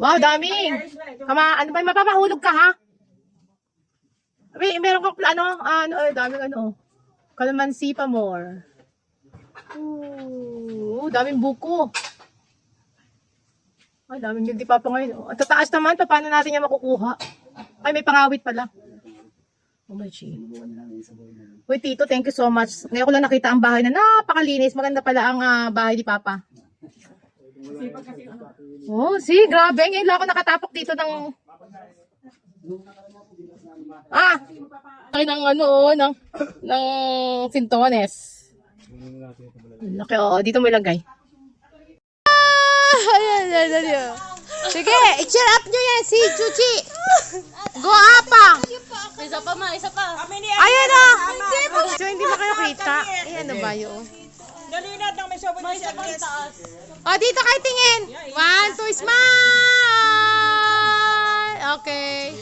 Wow, daming. Ano ba, mapapahulog ka ha? Meron kang daming Calamansi pa more. Daming buko. Ay, daming hindi pa ngayon. Ang tataas naman, paano natin yan makukuha? Ay, may pangawit pala. Oh my God. Uy, Tito, thank you so much. Ngayon ko lang nakita ang bahay na napakalinis. Maganda pala ang bahay ni Papa. Oh, see, grabe. Ngayon lang ako nakatapok dito ng... ng sintones. Laki, dito mo ilagay. Ayan. Sige, i-cheer up nyo yan, si Chuchi. Go up! Isa pa. Ayan o! So, hindi ba kayo kita? Ayan na ba yun? Nalinat ng may sabon May isa pang taas. Dito kayo tingin. 1, 2, smile! Okay.